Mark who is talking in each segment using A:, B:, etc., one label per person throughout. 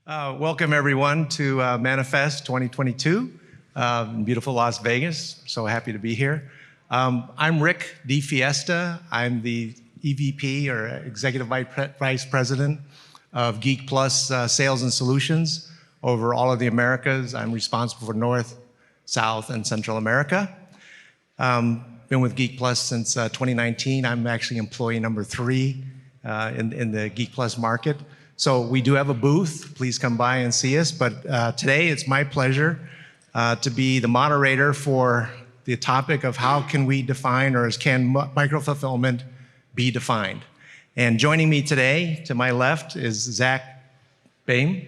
A: Welcome everyone to Manifest 2022 in beautiful Las Vegas. So happy to be here. I'm Rick DeFiesta. I'm the EVP or Executive Vice President of Geek Plus Sales and Solutions over all of the Americas. I'm responsible for North, South, and Central America. Been with Geek Plus since 2019. I'm actually employee number 3 in the Geek Plus market. So we do have a booth. Please come by and see us. But today it's my pleasure to be the moderator for the topic of how can we define, or can micro-fulfillment be defined? And joining me today, to my left, is Zach Baim.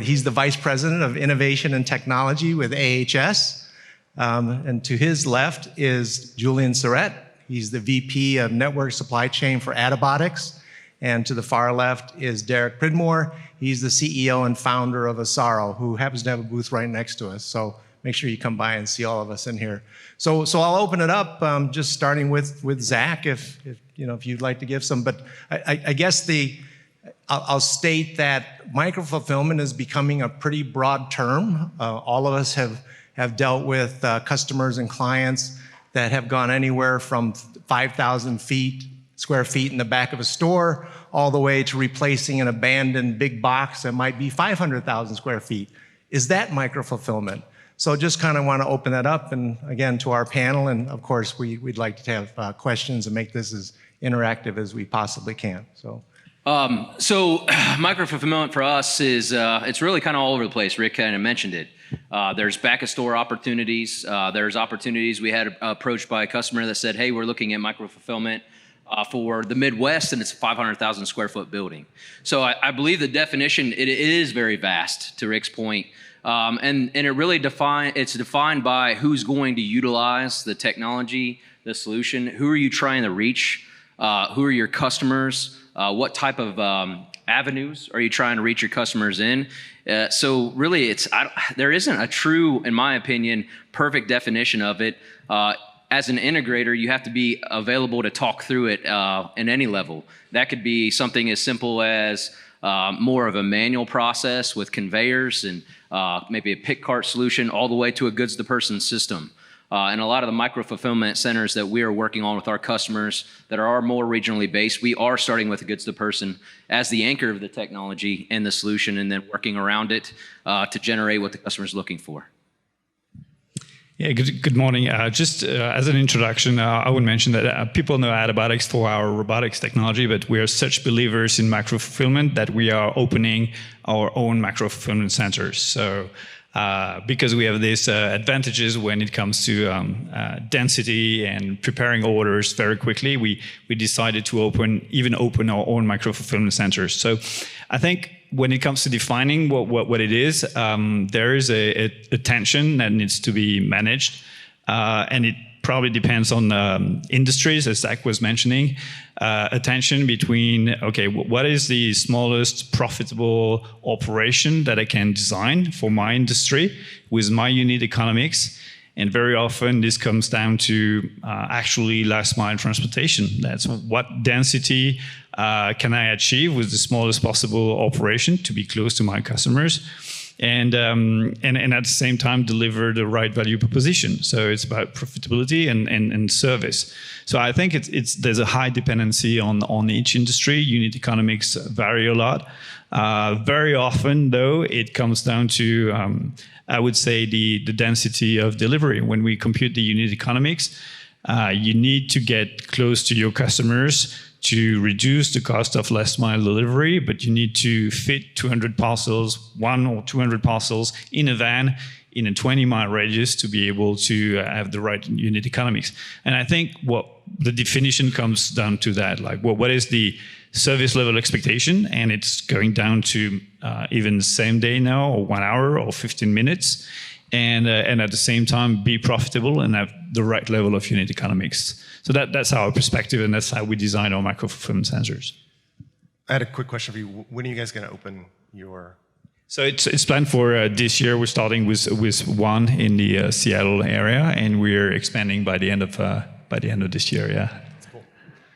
A: He's the Vice President of Innovation and Technology with AHS. And to his left is Julian Surrett. He's the VP of Network Supply Chain for Adibotics. And to the far left is Derek Pridmore. He's the CEO and founder of Asaro, who happens to have a booth right next to us. So make sure you come by and see all of us in here. So I'll open it up, just starting with Zach, if you'd like to give some. But I guess I'll state that micro-fulfillment is becoming a pretty broad term. All of us have dealt with customers and clients that have gone anywhere from 5,000 square feet in the back of a store, all the way to replacing an abandoned big box that might be 500,000 square feet. Is that micro-fulfillment? So just kind of want to open that up, and again, to our panel, and of course, we'd like to have questions and make this as interactive as we possibly can. So
B: micro-fulfillment for us is, it's really kind of all over the place. Rick kind of mentioned it. There's back-of-store opportunities. There's opportunities. We had approached by a customer that said, hey, we're looking at micro-fulfillment for the Midwest, and it's a 500,000 square foot building. So I believe the definition, it is very vast, to Rick's point. And it really it's defined by who's going to utilize the technology, the solution, who are you trying to reach, who are your customers, what type of avenues are you trying to reach your customers in. So really, there isn't a true, in my opinion, perfect definition of it. As an integrator, you have to be available to talk through it in any level. That could be something as simple as more of a manual process with conveyors and maybe a pick cart solution, all the way to a goods-to-person system. And a lot of the micro-fulfillment centers that we are working on with our customers that are more regionally based, we are starting with a goods-to-person as the anchor of the technology and the solution, and then working around it to generate what the customer is looking for.
C: Yeah, good morning. Just as an introduction, I would mention that people know Adibotics for our robotics technology, but we are such believers in macro-fulfillment that we are opening our own macro-fulfillment centers. So because we have these advantages when it comes to density and preparing orders very quickly, we decided to open our own macro-fulfillment centers. So I think when it comes to defining what it is, there is a tension that needs to be managed, and it probably depends on industries, as Zach was mentioning. A tension between, okay, what is the smallest profitable operation that I can design for my industry with my unit economics? And very often this comes down to actually last mile transportation. That's what density can I achieve with the smallest possible operation to be close to my customers, and at the same time deliver the right value proposition. So it's about profitability and service. So I think there's a high dependency on each industry. Unit economics vary a lot. Very often, though, it comes down to I would say the density of delivery. When we compute the unit economics, you need to get close to your customers to reduce the cost of last mile delivery, but you need to fit 200 parcels, 100 or 200 parcels in a van in a 20-mile radius to be able to have the right unit economics. And I think what the definition comes down to that, like what is the service level expectation, and it's going down to even same day now, or 1 hour or 15 minutes, and at the same time be profitable and have the right level of unit economics. So that's our perspective, and that's how we design our micro-fulfillment sensors.
D: I had a quick question for you. When are you guys going to open your?
C: So it's planned for this year. We're starting with one in the Seattle area, and we're expanding by the end of this year. Yeah.
D: That's cool.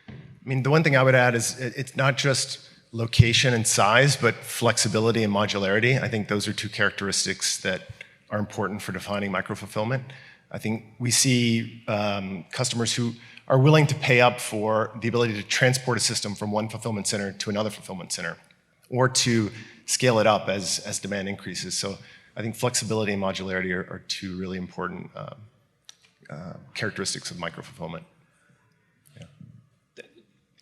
D: I mean, the one thing I would add is it's not just location and size, but flexibility and modularity. I think those are two characteristics that are important for defining micro-fulfillment. I think we see customers who are willing to pay up for the ability to transport a system from one fulfillment center to another fulfillment center, or to scale it up as demand increases. So I think flexibility and modularity are two really important characteristics of micro-fulfillment.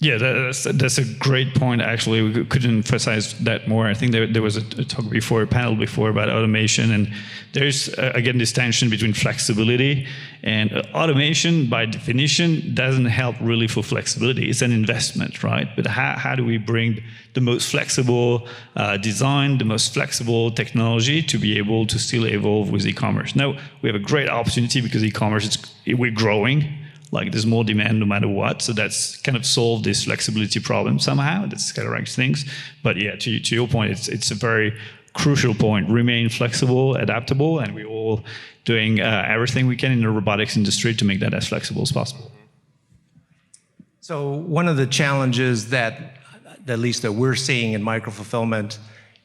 C: Yeah, that's a great point. Actually, we couldn't emphasize that more. I think there was a talk before, a panel before about automation, and there's again this tension between flexibility and automation. By definition, doesn't help really for flexibility. It's an investment, right? But how do we bring the most flexible design, the most flexible technology to be able to still evolve with e-commerce? Now we have a great opportunity because e-commerce we're growing. Like there's more demand no matter what, so that's kind of solved this flexibility problem somehow. That's categorize things, but yeah, to your point, it's a very crucial point. Remain flexible, adaptable, and we're all doing everything we can in the robotics industry to make that as flexible as possible.
A: So one of the challenges that at least that we're seeing in micro-fulfillment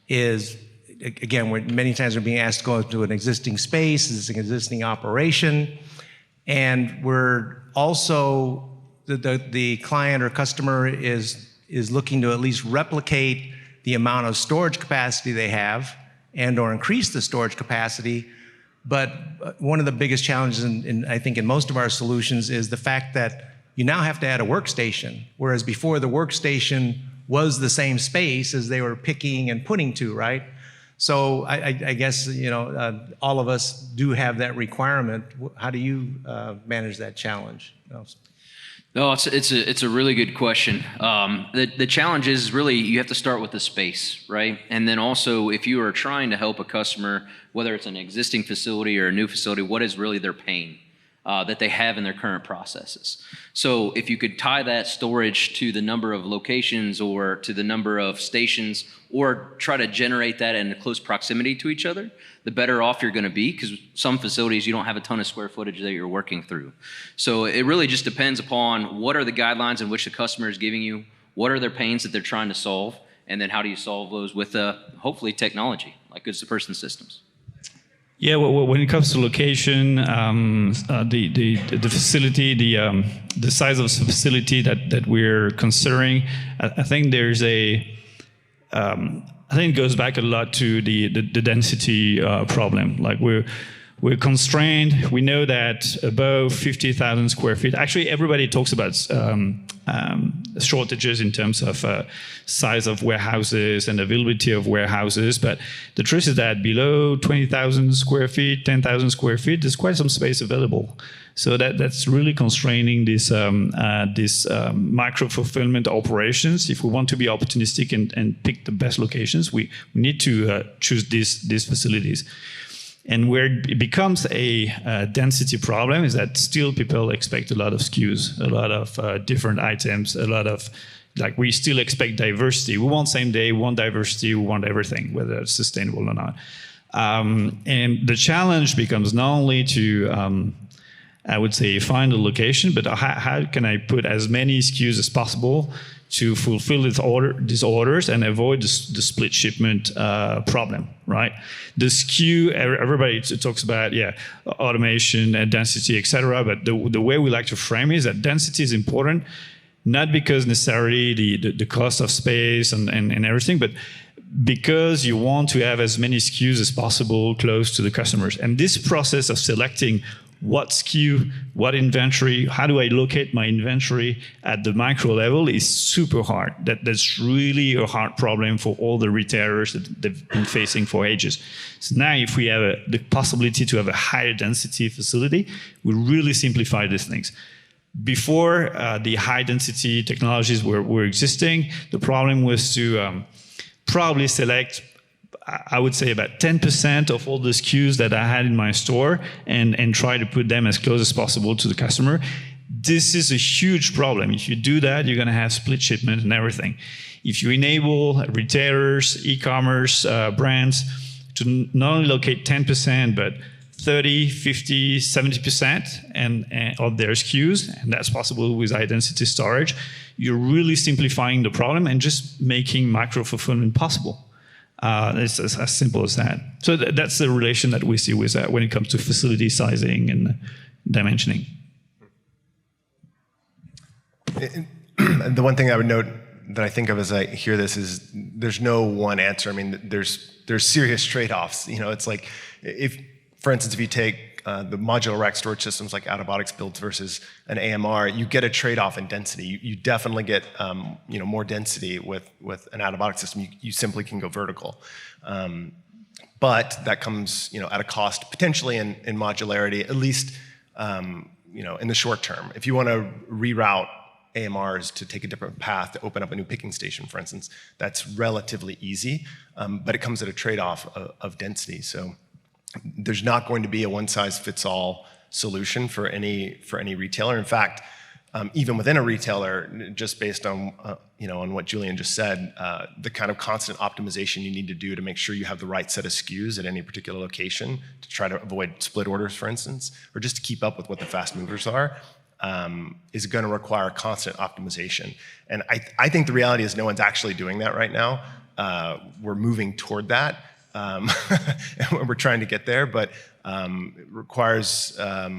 A: is, again, many times we're being asked to go into an existing space, it's an existing operation, and we're also, the client or customer is looking to at least replicate the amount of storage capacity they have and or increase the storage capacity. But one of the biggest challenges I think in most of our solutions is the fact that you now have to add a workstation, whereas before the workstation was the same space as they were picking and putting to, right? So I guess, all of us do have that requirement. How do you manage that challenge?
B: No, it's a really good question. The challenge is really you have to start with the space, right? And then also if you are trying to help a customer, whether it's an existing facility or a new facility, what is really their pain that they have in their current processes? So if you could tie that storage to the number of locations or to the number of stations, or try to generate that in close proximity to each other, the better off you're going to be, because some facilities you don't have a ton of square footage that you're working through. So it really just depends upon what are the guidelines in which the customer is giving you, what are their pains that they're trying to solve, and then how do you solve those with hopefully technology like goods-to-person systems.
C: Yeah, well, when it comes to location, the facility, the size of the facility that we're considering, I think there's I think it goes back a lot to the density problem. Like we're constrained. We know that above 50,000 square feet, actually everybody talks about shortages in terms of size of warehouses and availability of warehouses. But the truth is that below 20,000 square feet, 10,000 square feet, there's quite some space available. So that's really constraining this micro fulfillment operations. If we want to be opportunistic and pick the best locations, we need to choose these facilities. And where it becomes a density problem is that still people expect a lot of SKUs, a lot of different items, a lot of, like, we still expect diversity. We want same day, we want diversity, we want everything, whether it's sustainable or not. And the challenge becomes not only to, I would say, find a location, but how can I put as many SKUs as possible to fulfill these orders and avoid the split shipment problem, right? The SKU, everybody talks about, automation and density, etc. But the way we like to frame it is that density is important, not because necessarily the cost of space and everything, but because you want to have as many SKUs as possible close to the customers. And this process of selecting what SKU, what inventory, how do I locate my inventory at the micro level is super hard. That's really a hard problem for all the retailers that they've been facing for ages. So now if we have the possibility to have a higher density facility, we really simplify these things. Before the high density technologies were existing, the problem was to probably select, I would say, about 10% of all the SKUs that I had in my store and try to put them as close as possible to the customer. This is a huge problem. If you do that, you're going to have split shipment and everything. If you enable retailers, e-commerce brands to not only locate 10%, but 30, 50, 70% of their SKUs, and that's possible with high density storage, you're really simplifying the problem and just making micro-fulfillment possible. It's as simple as that. So that's the relation that we see with when it comes to facility sizing and dimensioning.
D: The one thing I would note that I think of as I hear this is there's no one answer. I mean, there's serious trade-offs. You know, it's like if, for instance, if you take the modular rack storage systems like out-of-box builds versus an AMR, you get a trade-off in density. You definitely get more density with an out-of-box system. You simply can go vertical. But that comes at a cost potentially in modularity, at least in the short term. If you want to reroute AMRs to take a different path to open up a new picking station, for instance, that's relatively easy, but it comes at a trade-off of density. So there's not going to be a one-size-fits-all solution for any retailer. In fact, even within a retailer, just based on on what Julian just said, the kind of constant optimization you need to do to make sure you have the right set of SKUs at any particular location to try to avoid split orders, for instance, or just to keep up with what the fast movers are, is going to require constant optimization. And I think the reality is no one's actually doing that right now. We're moving toward that. And we're trying to get there, but it requires a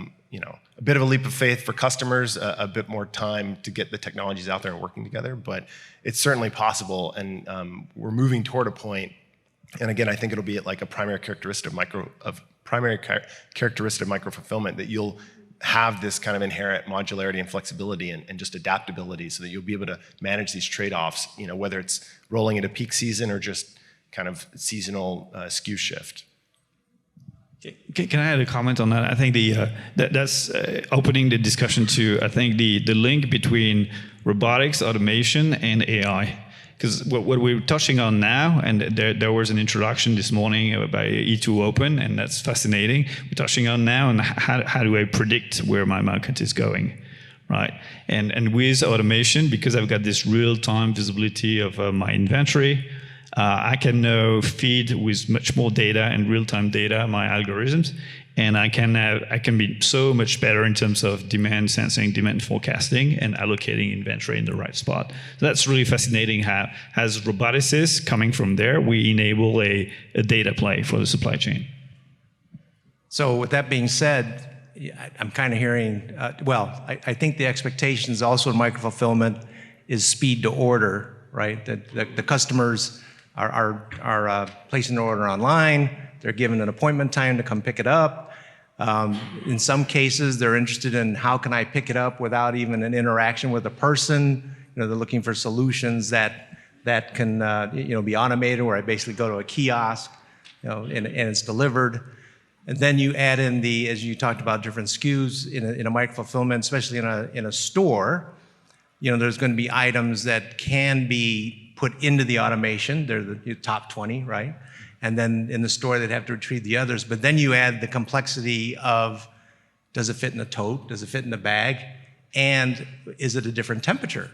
D: bit of a leap of faith for customers, a bit more time to get the technologies out there and working together. But it's certainly possible, and we're moving toward a point. And again, I think it'll be like a primary characteristic of micro fulfillment that you'll have this kind of inherent modularity and flexibility and just adaptability, so that you'll be able to manage these trade-offs. Whether it's rolling into peak season or just kind of seasonal SKU shift.
C: Can I add a comment on that? I think that's opening the discussion to, I think, the link between robotics, automation, and AI. Because what we're touching on now, and there was an introduction this morning by E2 Open, and that's fascinating. We're touching on now, and how do I predict where my market is going? Right, and with automation, because I've got this real-time visibility of my inventory, I can now feed with much more data and real-time data my algorithms, and I can be so much better in terms of demand sensing, demand forecasting, and allocating inventory in the right spot. So that's really fascinating how, as roboticists coming from there, we enable a data play for the supply chain.
A: So with that being said, I'm kind of hearing, I think the expectations also in micro-fulfillment is speed to order, right? That the customers are placing an order online, they're given an appointment time to come pick it up. In some cases, they're interested in how can I pick it up without even an interaction with a person. They're looking for solutions that can be automated, where I basically go to a kiosk, and it's delivered. And then you add in as you talked about, different SKUs in a micro-fulfillment, especially in a store. There's going to be items that can be put into the automation. They're the top 20, right? And then in the store, they'd have to retrieve the others. But then you add the complexity of, does it fit in a tote? Does it fit in a bag? And is it a different temperature,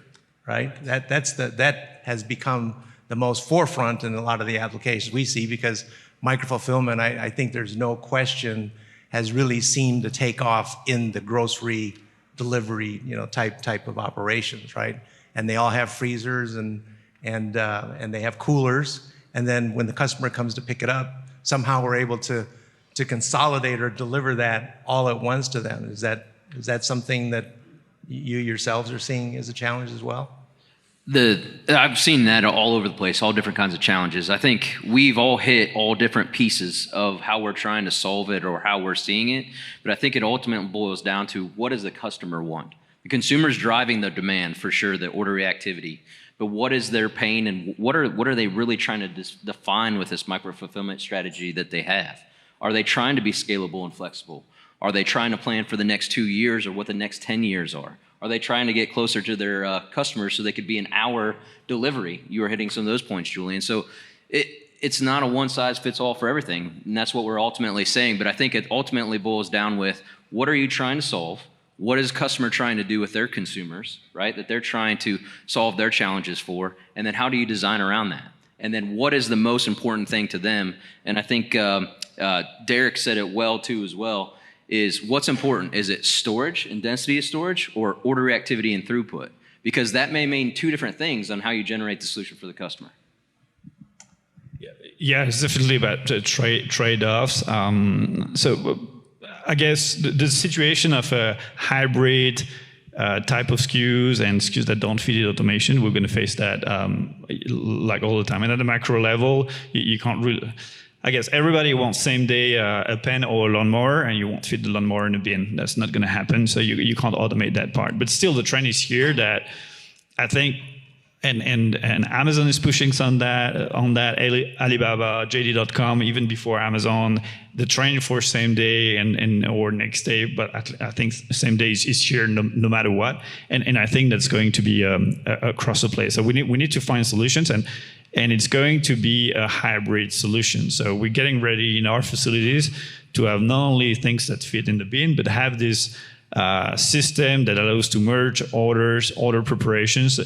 A: right? That has become the most forefront in a lot of the applications we see, because micro-fulfillment, I think there's no question, has really seemed to take off in the grocery delivery, type of operations, right? And they all have freezers and they have coolers. And then when the customer comes to pick it up, somehow we're able to consolidate or deliver that all at once to them. Is that something that you yourselves are seeing as a challenge as well?
B: I've seen that all over the place, all different kinds of challenges. I think we've all hit all different pieces of how we're trying to solve it or how we're seeing it. But I think it ultimately boils down to, what does the customer want? The consumer's driving the demand, for sure, the order reactivity. But what is their pain, and what are they really trying to define with this micro-fulfillment strategy that they have? Are they trying to be scalable and flexible? Are they trying to plan for the next 2 years or what the next 10 years are? Are they trying to get closer to their customers so they could be an hour delivery? You were hitting some of those points, Julian. So it's not a one-size-fits-all for everything, and that's what we're ultimately saying. But I think it ultimately boils down with, what are you trying to solve? What is customer trying to do with their consumers, right? That they're trying to solve their challenges for, and then how do you design around that? And then what is the most important thing to them? And I think Derek said it well too as well, is what's important? Is it storage and density of storage, or order reactivity and throughput? because that may mean two different things on how you generate the solution for the customer.
C: Yeah, it's definitely about trade-offs. So I guess the situation of a hybrid type of SKUs and SKUs that don't fit in automation, we're going to face that like all the time. And at the macro level, you can't really. I guess everybody wants same day a pen or a lawnmower, and you won't fit the lawnmower in a bin. That's not going to happen. So you can't automate that part. But still, the trend is here that I think. And Amazon is pushing on that, Alibaba, JD.com, even before Amazon, the trend for same day and or next day, but I think same day is here no matter what. And I think that's going to be across the place. So we need to find solutions, and it's going to be a hybrid solution. So we're getting ready in our facilities to have not only things that fit in the bin, but have this system that allows to merge orders, order preparations.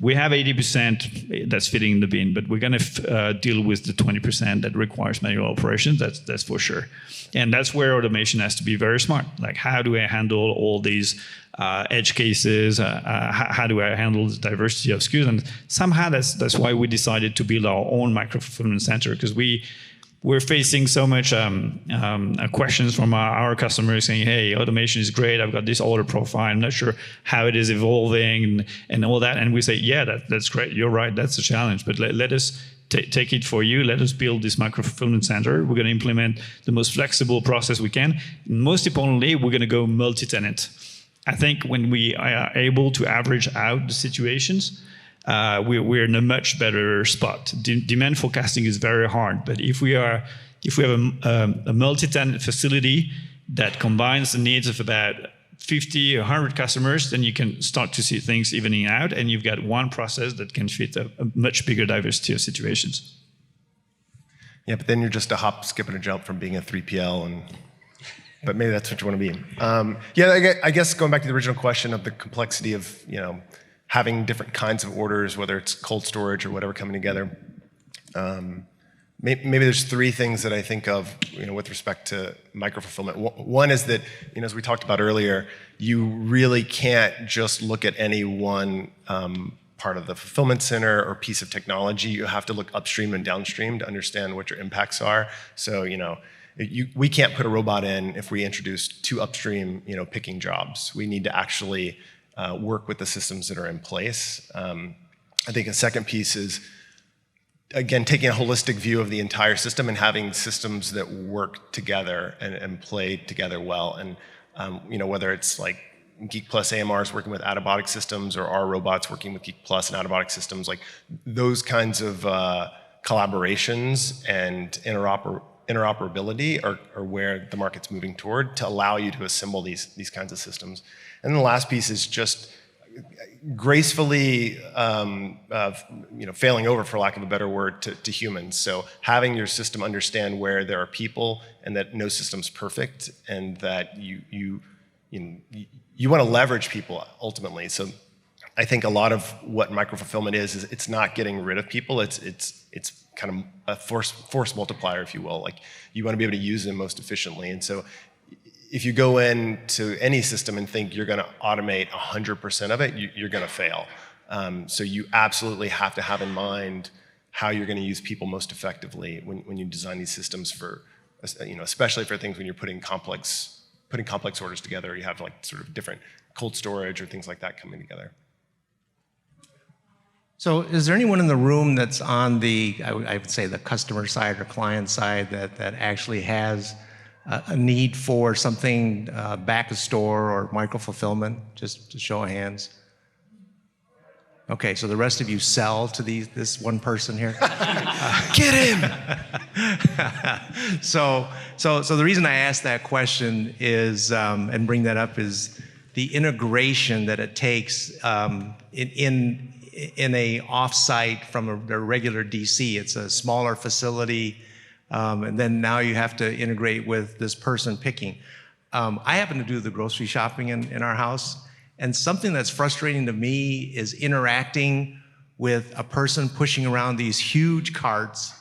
C: We have 80% that's fitting in the bin, but we're going to deal with the 20% that requires manual operations. That's for sure. And that's where automation has to be very smart. Like, how do I handle all these edge cases? How do I handle the diversity of SKUs? And somehow that's why we decided to build our own micro-fulfillment center, because we're facing so much questions from our customers saying, hey, automation is great. I've got this order profile. I'm not sure how it is evolving and all that. And we say, yeah, that's great. You're right. That's a challenge. But let us take it for you. Let us build this micro-fulfillment center. We're going to implement the most flexible process we can. Most importantly, we're going to go multi-tenant. I think when we are able to average out the situations, we're in a much better spot. Demand forecasting is very hard, but if we have a multi-tenant facility that combines the needs of about 50 or 100 customers, then you can start to see things evening out, and you've got one process that can fit a much bigger diversity of situations.
D: Yeah, but then you're just a hop, skip, and a jump from being a 3PL, but maybe that's what you want to be. Yeah, I guess going back to the original question of the complexity of having different kinds of orders, whether it's cold storage or whatever coming together. Maybe there's three things that I think of, with respect to micro-fulfillment. One is that, as we talked about earlier, you really can't just look at any one part of the fulfillment center or piece of technology. You have to look upstream and downstream to understand what your impacts are. So, we can't put a robot in if we introduce two upstream, picking jobs. We need to actually work with the systems that are in place. I think a second piece is, again, taking a holistic view of the entire system and having systems that work together and play together well. And whether it's like Geek Plus AMRs working with Adabotic systems, or our robots working with Geek Plus and Adabotic systems, like those kinds of collaborations and interoperability are where the market's moving toward, to allow you to assemble these kinds of systems. And then the last piece is just gracefully failing over, for lack of a better word, to humans. So having your system understand where there are people, and that no system's perfect, and that you want to leverage people ultimately. So I think a lot of what micro-fulfillment is it's not getting rid of people. It's kind of a force multiplier, if you will. Like, you want to be able to use them most efficiently. And so if you go into any system and think you're going to automate 100% of it, you're going to fail. So you absolutely have to have in mind how you're going to use people most effectively when you design these systems for, especially for things when you're putting complex orders together. You have like sort of different cold storage or things like that coming together.
A: So is there anyone in the room that's on I would say the customer side or client side that actually has a need for something back of store or micro-fulfillment? Just to show of hands. Okay, so the rest of you sell to this one person here?
D: Get him!
A: So the reason I asked that question is, and bring that up, is the integration that it takes in a offsite from a regular DC. It's a smaller facility, and then now you have to integrate with this person picking. I happen to do the grocery shopping in our house, and something that's frustrating to me is interacting with a person pushing around these huge carts.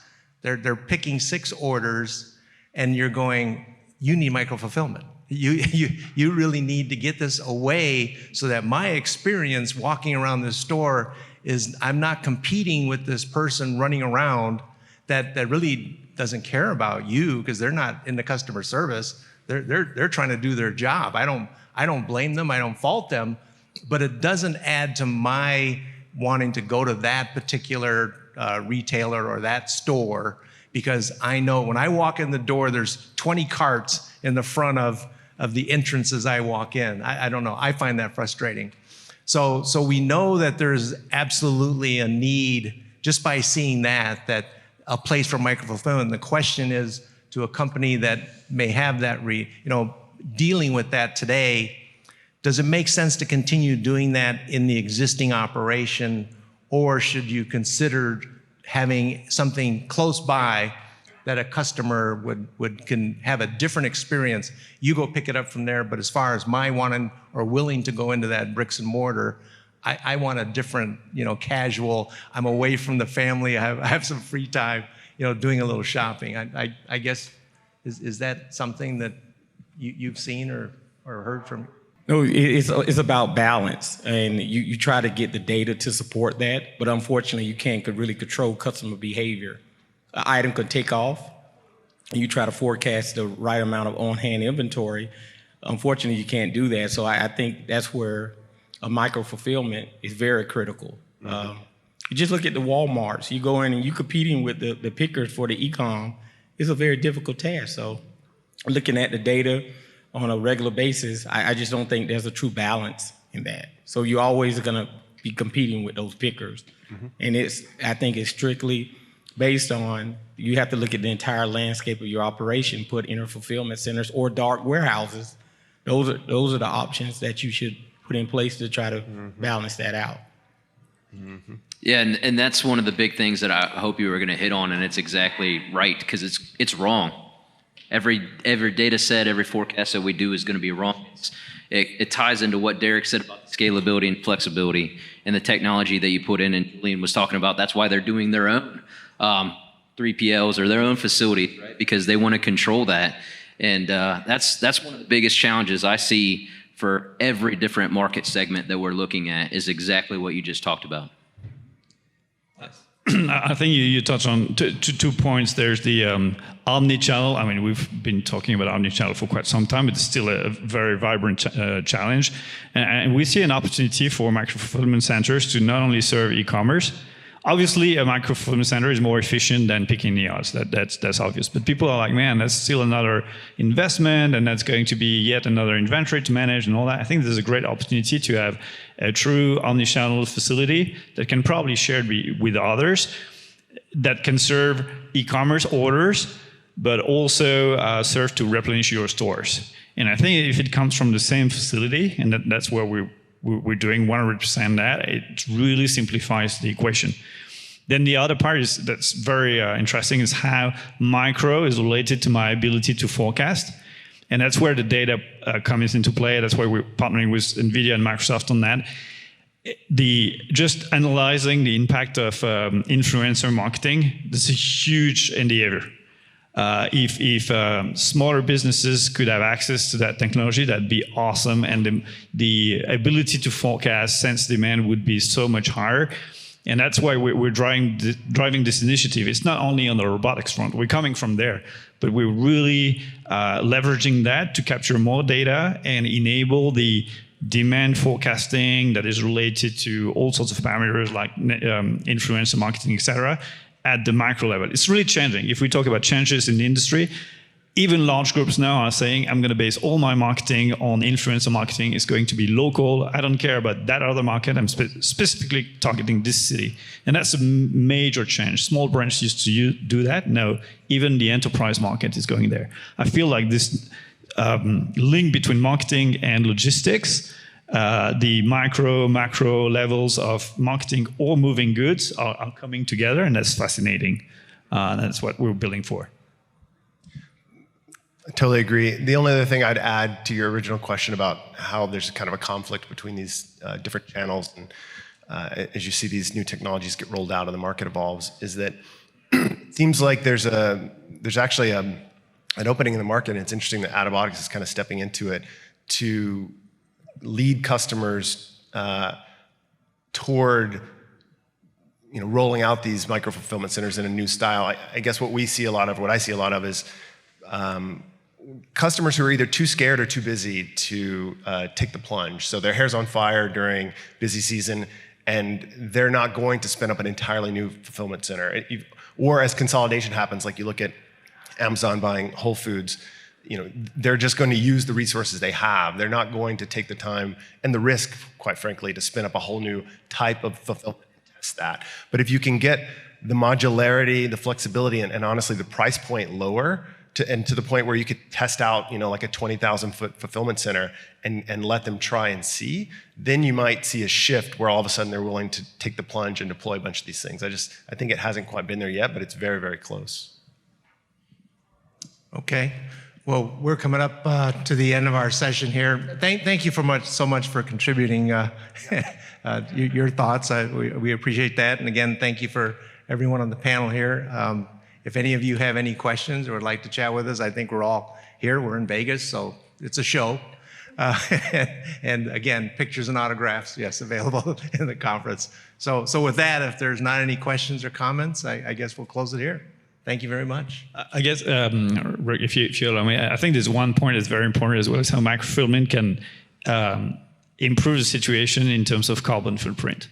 A: They're picking 6 orders, and you're going, you need micro-fulfillment. You really need to get this away so that my experience walking around this store is I'm not competing with this person running around that really doesn't care about you because they're not in the customer service. They're trying to do their job. I don't blame them. I don't fault them, but it doesn't add to my wanting to go to that particular retailer or that store because I know when I walk in the door, there's 20 carts in the front of the entrances I walk in. I don't know. I find that frustrating. So we know that there's absolutely a need just by seeing that a place for microfulfillment. The question is to a company that may have that dealing with that today, does it make sense to continue doing that in the existing operation, or should you consider having something close by that a customer can have a different experience? You go pick it up from there, but as far as my wanting or willing to go into that bricks and mortar, I want a different, casual, I'm away from the family, I have some free time, doing a little shopping. I guess, is that something that you've seen or heard from?
E: No, it's about balance, and you try to get the data to support that, but unfortunately you can't really control customer behavior. An item could take off, and you try to forecast the right amount of on-hand inventory. Unfortunately, you can't do that, so I think that's where a micro-fulfillment is very critical. Mm-hmm. You just look at the Walmarts. You go in and you're competing with the pickers for the e-com. It's a very difficult task, so looking at the data on a regular basis, I just don't think there's a true balance in that. So you're always gonna be competing with those pickers. Mm-hmm. And I think it's strictly based on, you have to look at the entire landscape of your operation, put inter-fulfillment centers or dark warehouses. Those are the options that you should put in place to try to balance that out.
B: Mm-hmm. Yeah, and that's one of the big things that I hope you were gonna hit on, and it's exactly right, because it's wrong. Every data set, every forecast that we do is going to be wrong. It ties into what Derek said about scalability and flexibility and the technology that you put in, and Julian was talking about. That's why they're doing their own 3PLs or their own facility, right? Because they want to control that. And that's one of the biggest challenges I see for every different market segment that we're looking at is exactly what you just talked about.
C: I think you touched on two points. There's the omni-channel. I mean, we've been talking about omni-channel for quite some time. It's still a very vibrant challenge. And we see an opportunity for micro-fulfillment centers to not only serve e-commerce. Obviously, a micro-fulfillment center is more efficient than picking the odds. That's obvious. But people are like, man, that's still another investment, and that's going to be yet another inventory to manage and all that. I think there's a great opportunity to have a true omni-channel facility that can probably share with others, that can serve e-commerce orders, but also serve to replenish your stores. And I think if it comes from the same facility, and that's where we're doing 100% that, it really simplifies the equation. Then the other part that's very interesting is how micro is related to my ability to forecast. And that's where the data comes into play. That's why we're partnering with NVIDIA and Microsoft on that. Just analyzing the impact of influencer marketing, that's a huge endeavor. If smaller businesses could have access to that technology, that'd be awesome. And the ability to forecast sense demand would be so much higher. And that's why we're driving this initiative. It's not only on the robotics front. We're coming from there, but we're really leveraging that to capture more data and enable the demand forecasting that is related to all sorts of parameters like influencer marketing, et cetera, at the micro level. It's really changing. If we talk about changes in the industry, even large groups now are saying, I'm going to base all my marketing on influencer marketing. It's going to be local. I don't care about that other market. I'm specifically targeting this city. And that's a major change. Small brands used to do that. No, even the enterprise market is going there. I feel like this link between marketing and logistics, the macro levels of marketing or moving goods are coming together, and that's fascinating. That's what we're building for.
D: I totally agree. The only other thing I'd add to your original question about how there's kind of a conflict between these different channels and as you see these new technologies get rolled out and the market evolves is that it seems like there's actually opening in the market, and it's interesting that Adibotics is kind of stepping into it to lead customers toward rolling out these micro-fulfillment centers in a new style. I guess what I see a lot of is customers who are either too scared or too busy to take the plunge. So their hair's on fire during busy season, and they're not going to spin up an entirely new fulfillment center. Or as consolidation happens, like you look at Amazon buying Whole Foods, they're just going to use the resources they have. They're not going to take the time and the risk, quite frankly, to spin up a whole new type of fulfillment and test that. But if you can get the modularity, the flexibility, and honestly the price point lower, to the point where you could test out, like a 20,000-foot fulfillment center and let them try and see, then you might see a shift where all of a sudden they're willing to take the plunge and deploy a bunch of these things. I think it hasn't quite been there yet, but it's very, very close.
A: Okay. Well, we're coming up to the end of our session here. Thank you so much for contributing your thoughts. We appreciate that. And again, thank you for everyone on the panel here. If any of you have any questions or would like to chat with us, I think we're all here. We're in Vegas, so it's a show. And again, pictures and autographs, yes, available in the conference. So with that, if there's not any questions or comments, I guess we'll close it here. Thank you very much.
C: I guess, Rick, if you allow me, I think there's one point that's very important as well, is how microfilament can improve the situation in terms of carbon footprint.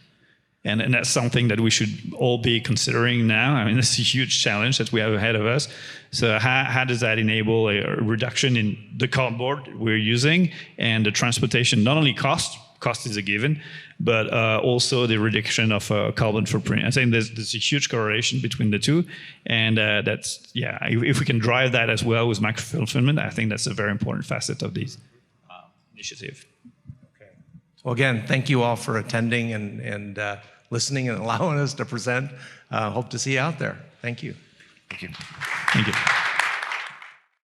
C: And that's something that we should all be considering now. I mean, it's a huge challenge that we have ahead of us. So how does that enable a reduction in the cardboard we're using and the transportation, not only cost is a given, but also the reduction of carbon footprint. I think there's a huge correlation between the two. And if we can drive that as well with microfilament, I think that's a very important facet of this initiative.
A: Okay. Well, again, thank you all for attending and listening and allowing us to present. Hope to see you out there. Thank you.
D: Thank you.
C: Thank you.